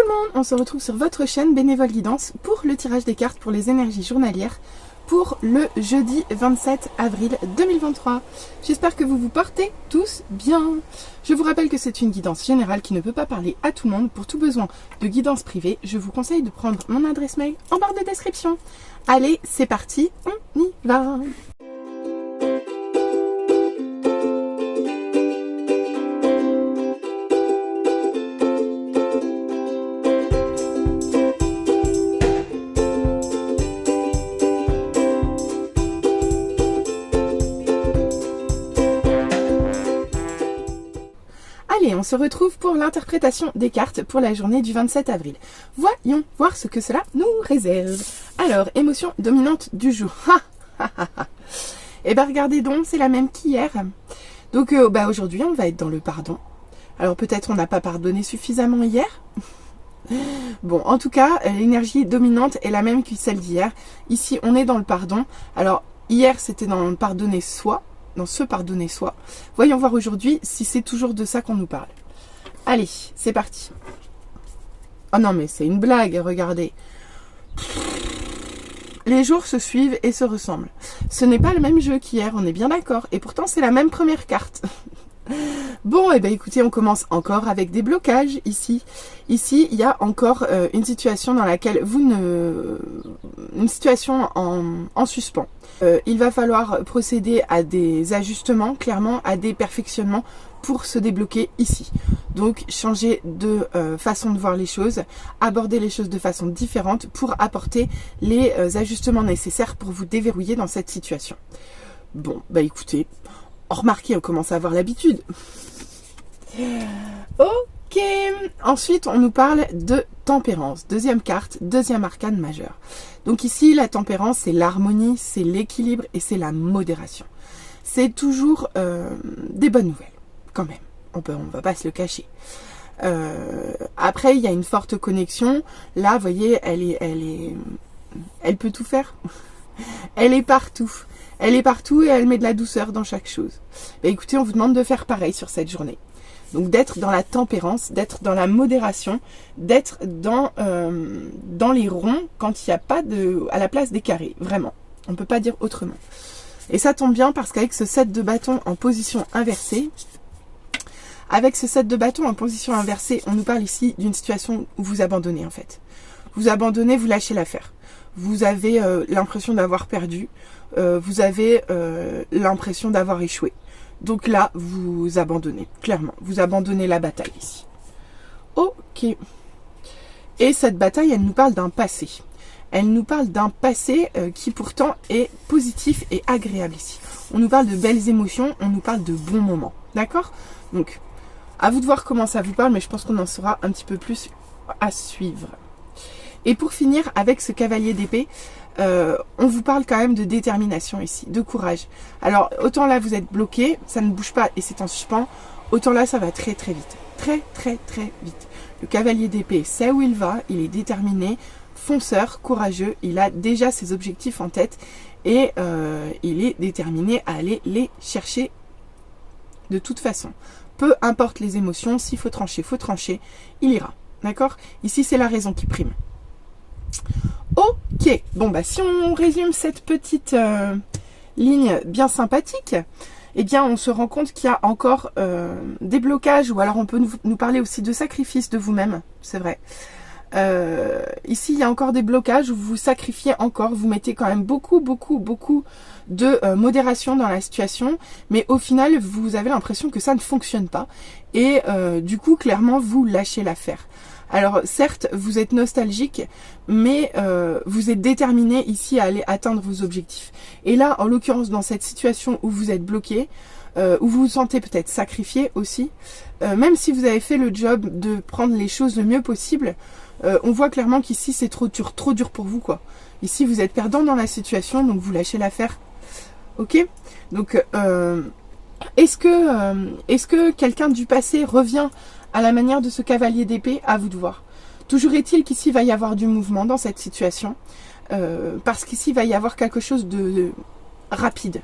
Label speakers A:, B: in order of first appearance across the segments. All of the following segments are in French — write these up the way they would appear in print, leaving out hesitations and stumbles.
A: le monde, on se retrouve sur votre chaîne Bénévole Guidance pour le tirage des cartes pour les énergies journalières pour le jeudi 27 avril 2023. J'espère que vous vous portez tous bien. Je vous rappelle que c'est une guidance générale qui ne peut pas parler à tout le monde. Pour tout besoin de guidance privée, je vous conseille de prendre mon adresse mail en barre de description. Allez, c'est parti, on y va. Allez, on se retrouve pour l'interprétation des cartes pour la journée du 27 avril. Voyons voir ce que cela nous réserve. Alors, émotion dominante du jour. Eh bien, regardez donc, c'est la même qu'hier. Donc, aujourd'hui, on va être dans le pardon. Alors, peut-être on n'a pas pardonné suffisamment hier. Bon, en tout cas, l'énergie dominante est la même que celle d'hier. Ici, on est dans le pardon. Alors, hier, c'était dans le pardonner soi. Dans se pardonner soi. Voyons voir aujourd'hui si c'est toujours de ça qu'on nous parle. Allez, c'est parti. Oh non, mais c'est une blague, regardez. Les jours se suivent et se ressemblent. Ce n'est pas le même jeu qu'hier, on est bien d'accord. Et pourtant, c'est la même première carte. Bon, et bien écoutez, on commence encore avec des blocages ici. Ici, il y a encore une situation dans laquelle une situation en suspens. Il va falloir procéder à des ajustements, clairement, à des perfectionnements pour se débloquer ici. Donc, changer de façon de voir les choses, aborder les choses de façon différente pour apporter les ajustements nécessaires pour vous déverrouiller dans cette situation. Bon, bah écoutez, remarquez, on commence à avoir l'habitude. Ok, ensuite on nous parle de tempérance, deuxième carte, deuxième arcane majeur. Donc ici la tempérance c'est l'harmonie, c'est l'équilibre et c'est la modération. C'est toujours des bonnes nouvelles, quand même, on va pas se le cacher. Après il y a une forte connexion, là vous voyez elle peut tout faire, elle est partout. Elle est partout et elle met de la douceur dans chaque chose. Bah, écoutez, on vous demande de faire pareil sur cette journée. Donc d'être dans la tempérance, d'être dans la modération, d'être dans les ronds quand il n'y a pas à la place des carrés. Vraiment, on ne peut pas dire autrement. Et ça tombe bien parce qu'avec ce 7 de bâton en position inversée, on nous parle ici d'une situation où vous abandonnez en fait. Vous abandonnez, vous lâchez l'affaire. Vous avez l'impression d'avoir perdu. Vous avez l'impression d'avoir échoué. Donc là, vous abandonnez, clairement. Vous abandonnez la bataille ici. Ok. Et cette bataille, elle nous parle d'un passé. Elle nous parle d'un passé qui pourtant est positif et agréable ici. On nous parle de belles émotions, on nous parle de bons moments. D'accord? Donc, à vous de voir comment ça vous parle, mais je pense qu'on en saura un petit peu plus à suivre. Et pour finir, avec ce cavalier d'épée, on vous parle quand même de détermination ici, de courage. Alors, autant là, vous êtes bloqué, ça ne bouge pas et c'est en suspens, autant là, ça va très très vite. Très très très vite. Le cavalier d'épée sait où il va, il est déterminé, fonceur, courageux, il a déjà ses objectifs en tête et il est déterminé à aller les chercher de toute façon. Peu importe les émotions, s'il faut trancher, il ira. D'accord? Ici, c'est la raison qui prime. Ok, bon bah si on résume cette petite ligne bien sympathique, eh bien on se rend compte qu'il y a encore des blocages, ou alors on peut nous parler aussi de sacrifice de vous-même, c'est vrai. Ici il y a encore des blocages où vous vous sacrifiez encore, vous mettez quand même beaucoup de modération dans la situation, mais au final vous avez l'impression que ça ne fonctionne pas, et du coup clairement vous lâchez l'affaire. Alors certes, vous êtes nostalgique, mais vous êtes déterminé ici à aller atteindre vos objectifs. Et là, en l'occurrence, dans cette situation où vous êtes bloqué, où vous vous sentez peut-être sacrifié aussi, même si vous avez fait le job de prendre les choses le mieux possible, on voit clairement qu'ici c'est trop dur pour vous, quoi. Ici, vous êtes perdant dans la situation, donc vous lâchez l'affaire. Ok? Donc, est-ce que quelqu'un du passé revient à la manière de ce cavalier d'épée? À vous de voir. Toujours est-il qu'ici il va y avoir du mouvement dans cette situation, parce qu'ici il va y avoir quelque chose rapide.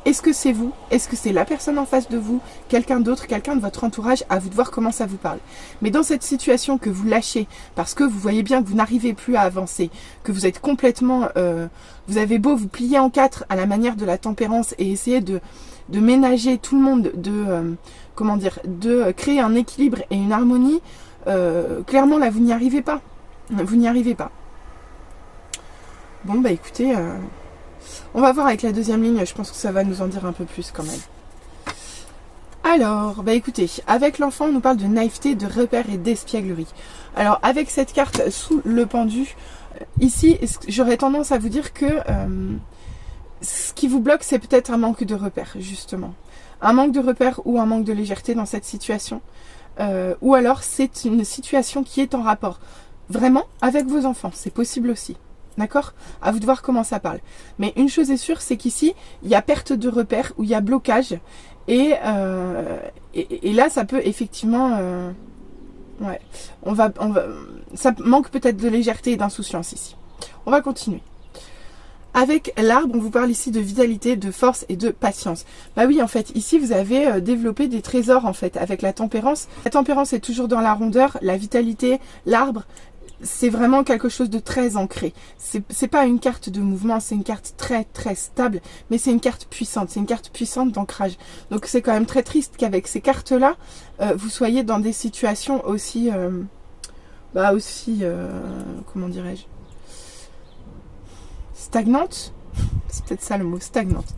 A: Est-ce que c'est vous? Est-ce que c'est la personne en face de vous? Quelqu'un d'autre, quelqu'un de votre entourage? À vous de voir comment ça vous parle. Mais dans cette situation que vous lâchez, parce que vous voyez bien que vous n'arrivez plus à avancer, que vous êtes complètement... vous avez beau vous plier en quatre à la manière de la tempérance et essayer de ménager tout le monde, de créer un équilibre et une harmonie, clairement là vous n'y arrivez pas. Vous n'y arrivez pas. Bon bah écoutez, on va voir avec la deuxième ligne, je pense que ça va nous en dire un peu plus quand même. Alors, bah écoutez, avec l'enfant on nous parle de naïveté, de repère et d'espièglerie. Alors avec cette carte sous le pendu, ici j'aurais tendance à vous dire que ce qui vous bloque c'est peut-être un manque de repère justement. Un manque de repère ou un manque de légèreté dans cette situation. Ou alors c'est une situation qui est en rapport vraiment avec vos enfants, c'est possible aussi. D'accord? À vous de voir comment ça parle. Mais une chose est sûre, c'est qu'ici, il y a perte de repère, ou il y a blocage. Et là, ça peut effectivement... ouais, ça manque peut-être de légèreté et d'insouciance ici. On va continuer. Avec l'arbre, on vous parle ici de vitalité, de force et de patience. Bah oui, en fait, ici, vous avez développé des trésors, en fait, avec la tempérance. La tempérance est toujours dans la rondeur, la vitalité, l'arbre... c'est vraiment quelque chose de très ancré. C'est pas une carte de mouvement, c'est une carte très très stable, mais c'est une carte puissante. C'est une carte puissante d'ancrage. Donc c'est quand même très triste qu'avec ces cartes-là, vous soyez dans des situations aussi, comment dirais-je, stagnantes. C'est peut-être ça le mot, stagnante.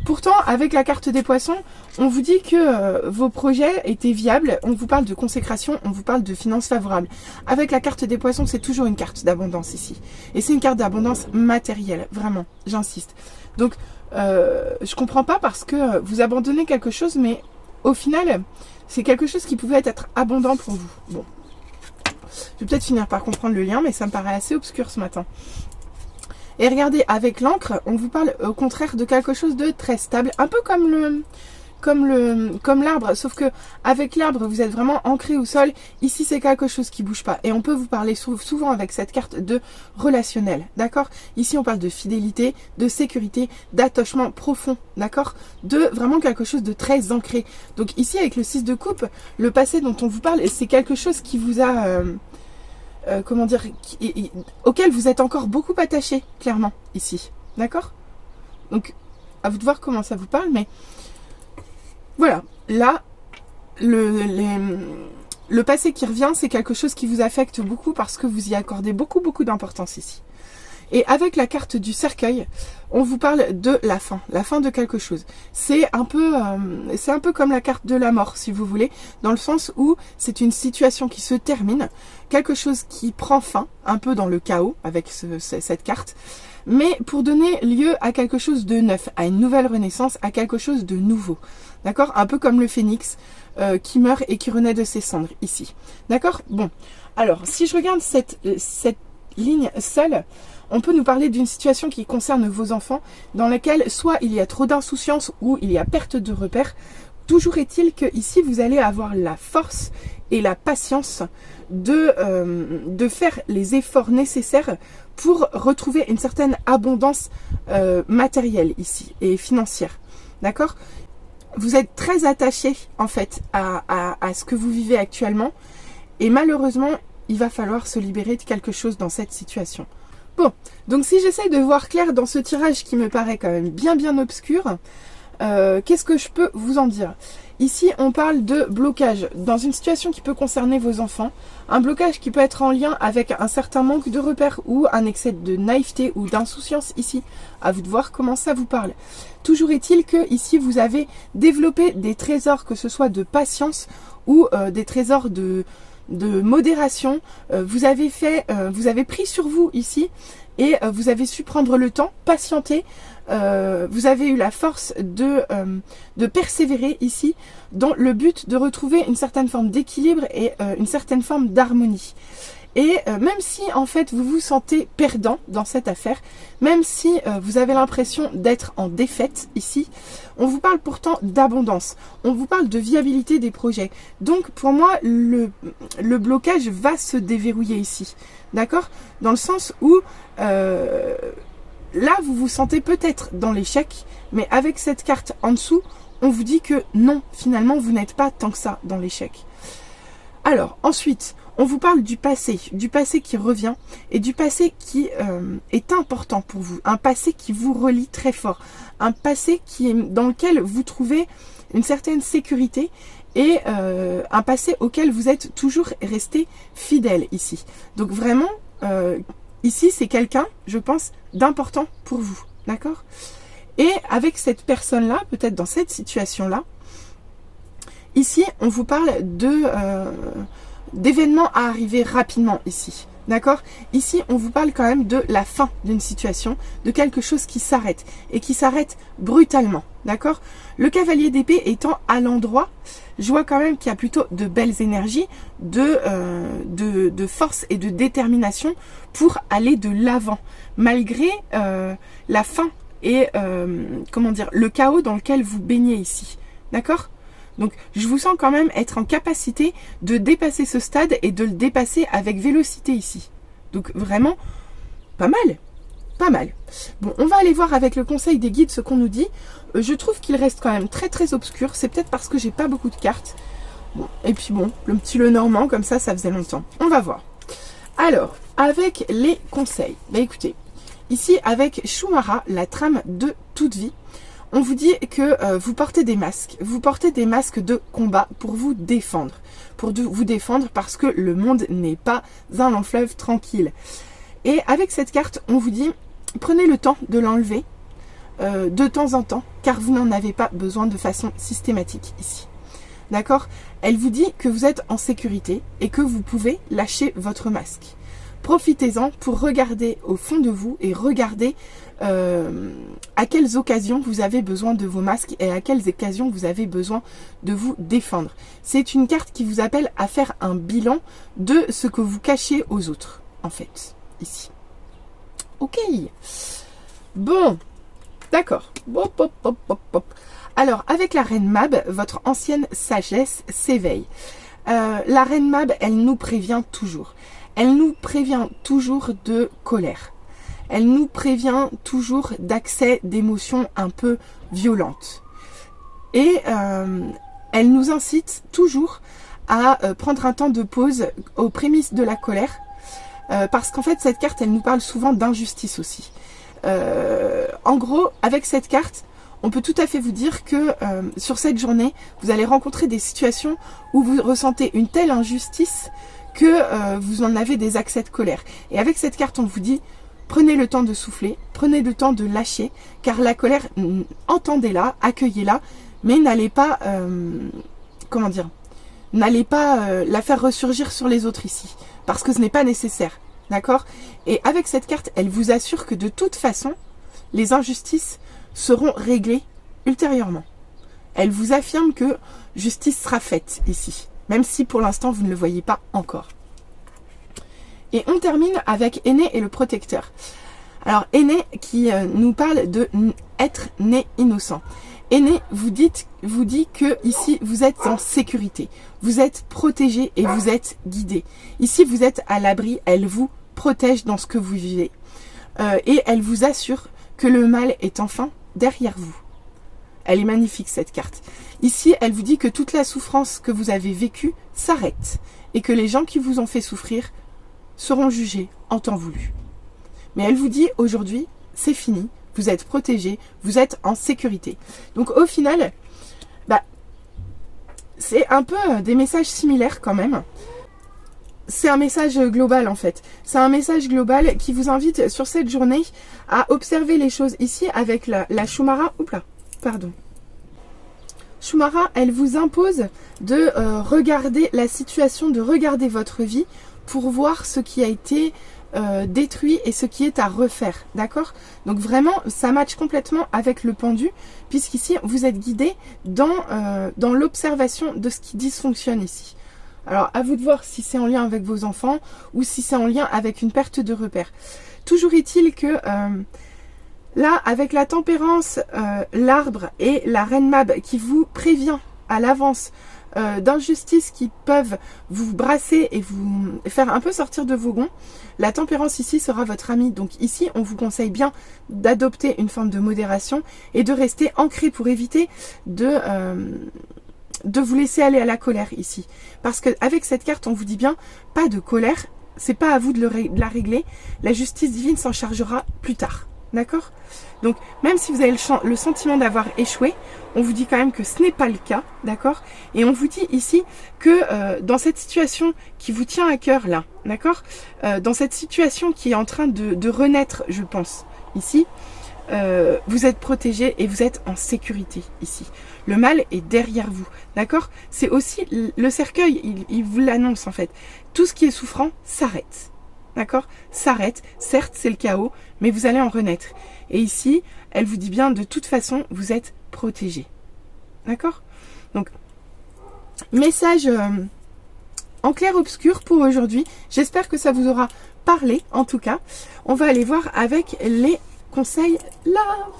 A: Pourtant, avec la carte des poissons, on vous dit que vos projets étaient viables, on vous parle de consécration, on vous parle de finances favorables. Avec la carte des poissons, c'est toujours une carte d'abondance ici. Et c'est une carte d'abondance matérielle, vraiment, j'insiste. Donc, je comprends pas parce que vous abandonnez quelque chose, mais au final, c'est quelque chose qui pouvait être abondant pour vous. Bon, je vais peut-être finir par comprendre le lien, mais ça me paraît assez obscur ce matin. Et regardez, avec l'encre, on vous parle au contraire de quelque chose de très stable, un peu comme l'arbre, sauf que avec l'arbre, vous êtes vraiment ancré au sol. Ici, c'est quelque chose qui bouge pas. Et on peut vous parler souvent avec cette carte de relationnel, d'accord? Ici, on parle de fidélité, de sécurité, d'attachement profond, d'accord? De vraiment quelque chose de très ancré. Donc ici, avec le 6 de coupe, le passé dont on vous parle, c'est quelque chose qui vous a... comment dire, auquel vous êtes encore beaucoup attaché, clairement, ici. D'accord? Donc, à vous de voir comment ça vous parle, mais voilà. Là, le passé qui revient, c'est quelque chose qui vous affecte beaucoup parce que vous y accordez beaucoup d'importance ici. Et avec la carte du cercueil, on vous parle de la fin de quelque chose. C'est un peu comme la carte de la mort, si vous voulez, dans le sens où c'est une situation qui se termine, quelque chose qui prend fin, un peu dans le chaos avec cette carte, mais pour donner lieu à quelque chose de neuf, à une nouvelle renaissance, à quelque chose de nouveau. D'accord? Un peu comme le phénix qui meurt et qui renaît de ses cendres, ici. D'accord? Bon, alors, si je regarde cette ligne seule, on peut nous parler d'une situation qui concerne vos enfants, dans laquelle soit il y a trop d'insouciance ou il y a perte de repères. Toujours est-il que ici vous allez avoir la force et la patience de faire les efforts nécessaires pour retrouver une certaine abondance matérielle ici et financière. D'accord? Vous êtes très attaché en fait à ce que vous vivez actuellement et malheureusement il va falloir se libérer de quelque chose dans cette situation. Bon, donc si j'essaie de voir clair dans ce tirage qui me paraît quand même bien obscur, qu'est-ce que je peux vous en dire? Ici, on parle de blocage dans une situation qui peut concerner vos enfants. Un blocage qui peut être en lien avec un certain manque de repères ou un excès de naïveté ou d'insouciance ici. À vous de voir comment ça vous parle. Toujours est-il que ici, vous avez développé des trésors, que ce soit de patience ou des trésors de modération. Vous avez pris sur vous ici et vous avez su prendre le temps, patienter. Vous avez eu la force de persévérer ici dans le but de retrouver une certaine forme d'équilibre et une certaine forme d'harmonie. Et même si en fait vous vous sentez perdant dans cette affaire, même si vous avez l'impression d'être en défaite ici, on vous parle pourtant d'abondance, on vous parle de viabilité des projets. Donc pour moi le blocage va se déverrouiller ici, d'accord? Dans le sens où là, vous vous sentez peut-être dans l'échec, mais avec cette carte en dessous, on vous dit que non, finalement, vous n'êtes pas tant que ça dans l'échec. Alors, ensuite, on vous parle du passé qui revient et du passé qui est important pour vous. Un passé qui vous relie très fort. Un passé dans lequel vous trouvez une certaine sécurité et un passé auquel vous êtes toujours resté fidèle ici. Donc vraiment, ici, c'est quelqu'un, je pense, d'important pour vous. D'accord ? Et avec cette personne-là, peut-être dans cette situation-là, ici, on vous parle d'événements à arriver rapidement ici. D'accord ? Ici, on vous parle quand même de la fin d'une situation, de quelque chose qui s'arrête et qui s'arrête brutalement. D'accord ? Le cavalier d'épée étant à l'endroit, je vois quand même qu'il y a plutôt de belles énergies, de force et de détermination pour aller de l'avant, malgré la fin et comment dire, le chaos dans lequel vous baignez ici. D'accord ? Donc, je vous sens quand même être en capacité de dépasser ce stade et de le dépasser avec vélocité ici. Donc, vraiment, pas mal. Pas mal. Bon, on va aller voir avec le conseil des guides ce qu'on nous dit. Je trouve qu'il reste quand même très très obscur. C'est peut-être parce que j'ai pas beaucoup de cartes. Bon, et puis bon, le petit Lenormand, comme ça faisait longtemps. On va voir. Alors, avec les conseils. Bah écoutez, ici, avec Shumara, la trame de toute vie, on vous dit que vous portez des masques. Vous portez des masques de combat pour vous défendre. Pour vous défendre parce que le monde n'est pas un long fleuve tranquille. Et avec cette carte, on vous dit, prenez le temps de l'enlever de temps en temps, car vous n'en avez pas besoin de façon systématique ici. D'accord ? Elle vous dit que vous êtes en sécurité et que vous pouvez lâcher votre masque. Profitez-en pour regarder au fond de vous et regarder à quelles occasions vous avez besoin de vos masques et à quelles occasions vous avez besoin de vous défendre. C'est une carte qui vous appelle à faire un bilan de ce que vous cachez aux autres, en fait, ici. Ok. Bon, d'accord. Alors, avec la reine Mab, votre ancienne sagesse s'éveille. La reine Mab, elle nous prévient toujours. Elle nous prévient toujours de colère. Elle nous prévient toujours d'accès d'émotions un peu violentes. Et elle nous incite toujours à prendre un temps de pause aux prémices de la colère. Parce qu'en fait, cette carte, elle nous parle souvent d'injustice aussi. En gros, avec cette carte, on peut tout à fait vous dire que sur cette journée, vous allez rencontrer des situations où vous ressentez une telle injustice que vous en avez des accès de colère. Et avec cette carte, on vous dit, prenez le temps de souffler, prenez le temps de lâcher, car la colère, entendez-la, accueillez-la, mais n'allez pas, comment dire, n'allez pas la faire ressurgir sur les autres ici, parce que ce n'est pas nécessaire, d'accord? Et avec cette carte, elle vous assure que de toute façon, les injustices seront réglées ultérieurement. Elle vous affirme que justice sera faite ici, même si pour l'instant vous ne le voyez pas encore. Et on termine avec Aîné et le protecteur. Alors Aîné qui nous parle de être né innocent. Aîné vous dit que ici vous êtes en sécurité, vous êtes protégé et vous êtes guidé. Ici vous êtes à l'abri, elle vous protège dans ce que vous vivez. Et elle vous assure que le mal est enfin derrière vous. Elle est magnifique cette carte. Ici, elle vous dit que toute la souffrance que vous avez vécue s'arrête et que les gens qui vous ont fait souffrir seront jugés en temps voulu. Mais elle vous dit aujourd'hui, c'est fini, vous êtes protégés, vous êtes en sécurité. Donc au final, c'est un peu des messages similaires quand même. C'est un message global en fait. C'est un message global qui vous invite sur cette journée à observer les choses ici avec la Shumara. Oupla, pardon. Shumara, elle vous impose de regarder la situation, de regarder votre vie pour voir ce qui a été détruit et ce qui est à refaire, d'accord? Donc vraiment, ça matche complètement avec le pendu, puisqu'ici, vous êtes guidé dans l'observation de ce qui dysfonctionne ici. Alors, à vous de voir si c'est en lien avec vos enfants ou si c'est en lien avec une perte de repère. Toujours est-il que là, avec la tempérance, l'arbre et la reine Mab qui vous prévient à l'avance d'injustices qui peuvent vous brasser et vous faire un peu sortir de vos gonds, la tempérance ici sera votre amie. Donc ici, on vous conseille bien d'adopter une forme de modération et de rester ancré pour éviter de vous laisser aller à la colère ici. Parce qu'avec cette carte, on vous dit bien, pas de colère, c'est pas à vous de la régler, la justice divine s'en chargera plus tard. D'accord? Donc, même si vous avez le sentiment d'avoir échoué, on vous dit quand même que ce n'est pas le cas, d'accord? Et on vous dit ici que dans cette situation qui vous tient à cœur là, d'accord? Dans cette situation qui est en train de renaître, je pense, ici, vous êtes protégé et vous êtes en sécurité ici. Le mal est derrière vous, d'accord? C'est aussi le cercueil, il vous l'annonce en fait. Tout ce qui est souffrant s'arrête, d'accord? S'arrête, certes c'est le chaos, mais vous allez en renaître. Et ici, elle vous dit bien, de toute façon, vous êtes protégé, d'accord? Donc, message en clair-obscur pour aujourd'hui. J'espère que ça vous aura parlé, en tout cas. On va aller voir avec les conseils love.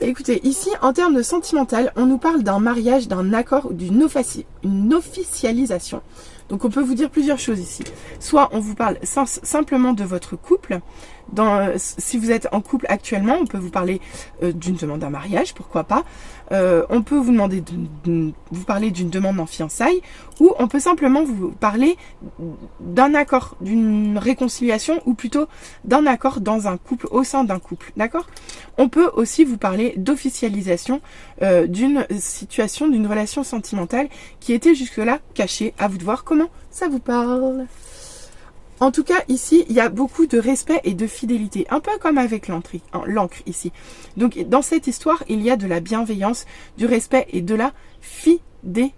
A: Écoutez, ici, en termes de sentimental, on nous parle d'un mariage, d'un accord ou d'une officialisation. Donc on peut vous dire plusieurs choses ici. Soit on vous parle simplement de votre couple. Si vous êtes en couple actuellement, on peut vous parler d'une demande en mariage, pourquoi pas. On peut vous demander vous parler d'une demande en fiançailles, ou on peut simplement vous parler d'un accord, d'une réconciliation, ou plutôt d'un accord dans un couple, au sein d'un couple, d'accord? On peut aussi vous parler d'officialisation d'une situation, d'une relation sentimentale qui était jusque-là cachée. À vous de voir comment ça vous parle. En tout cas, ici, il y a beaucoup de respect et de fidélité, un peu comme avec l'encre ici. Donc, dans cette histoire, il y a de la bienveillance, du respect et de la fidélité.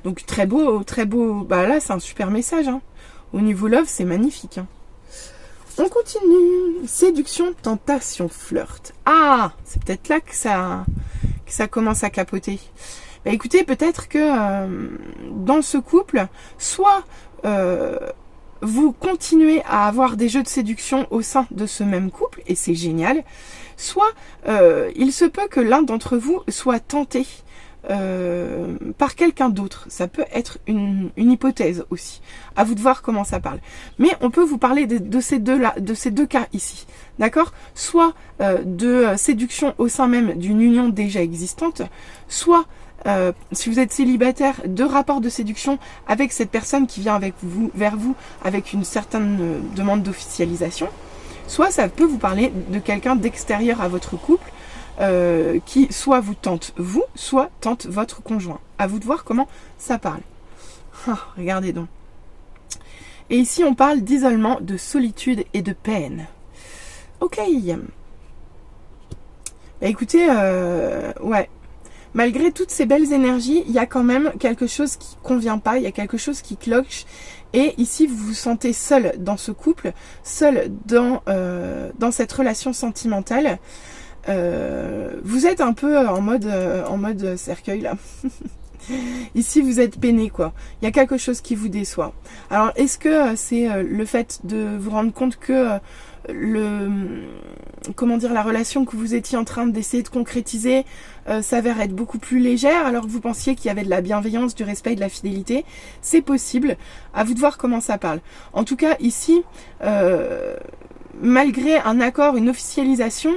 A: Donc, très beau, bah là, c'est un super message, hein. Au niveau love, c'est magnifique, hein. On continue. Séduction, tentation, flirt. Ah, c'est peut-être là que ça commence à capoter. Bah écoutez, peut-être que dans ce couple, soit vous continuez à avoir des jeux de séduction au sein de ce même couple, et c'est génial, soit il se peut que l'un d'entre vous soit tenté par quelqu'un d'autre. Ça peut être une hypothèse aussi. À vous de voir comment ça parle. Mais on peut vous parler de ces deux cas ici. D'accord? Soit de séduction au sein même d'une union déjà existante, soit si vous êtes célibataire, de rapports de séduction avec cette personne qui vient vers vous avec une certaine demande d'officialisation, soit ça peut vous parler de quelqu'un d'extérieur à votre couple qui soit vous tente vous, soit tente votre conjoint. À vous de voir comment ça parle. Ah, regardez donc. Et ici on parle d'isolement, de solitude et de peine. Ok. Bah, écoutez, ouais. Malgré toutes ces belles énergies, il y a quand même quelque chose qui convient pas, il y a quelque chose qui cloche. Et ici, vous vous sentez seul dans ce couple, seul dans cette relation sentimentale. Vous êtes un peu en mode cercueil là. Ici, vous êtes peiné, quoi. Il y a quelque chose qui vous déçoit. Alors, est-ce que c'est le fait de vous rendre compte que la relation que vous étiez en train d'essayer de concrétiser s'avère être beaucoup plus légère alors que vous pensiez qu'il y avait de la bienveillance, du respect et de la fidélité? C'est possible. À vous de voir comment ça parle. En tout cas, ici, malgré un accord, une officialisation,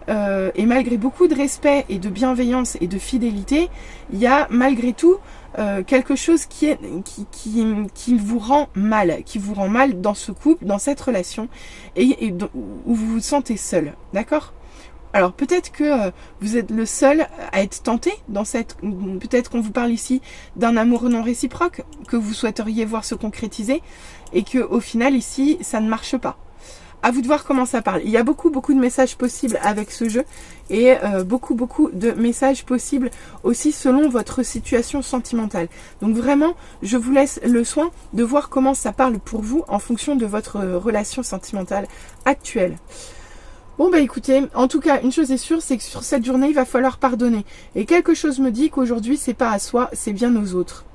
A: et malgré beaucoup de respect et de bienveillance et de fidélité, il y a malgré tout quelque chose qui vous rend mal dans ce couple, dans cette relation, et où vous vous sentez seul, d'accord? Alors peut-être que vous êtes le seul à être tenté dans peut-être qu'on vous parle ici d'un amour non réciproque que vous souhaiteriez voir se concrétiser et que au final ici ça ne marche pas. À vous de voir comment ça parle. Il y a beaucoup de messages possibles avec ce jeu et beaucoup de messages possibles aussi selon votre situation sentimentale. Donc vraiment, je vous laisse le soin de voir comment ça parle pour vous en fonction de votre relation sentimentale actuelle. Bon bah écoutez, en tout cas, une chose est sûre, c'est que sur cette journée, il va falloir pardonner. Et quelque chose me dit qu'aujourd'hui, c'est pas à soi, c'est bien aux autres.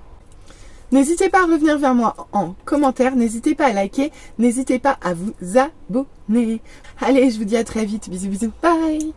A: N'hésitez pas à revenir vers moi en commentaire, n'hésitez pas à liker, n'hésitez pas à vous abonner. Allez, je vous dis à très vite, bisous bisous, bye.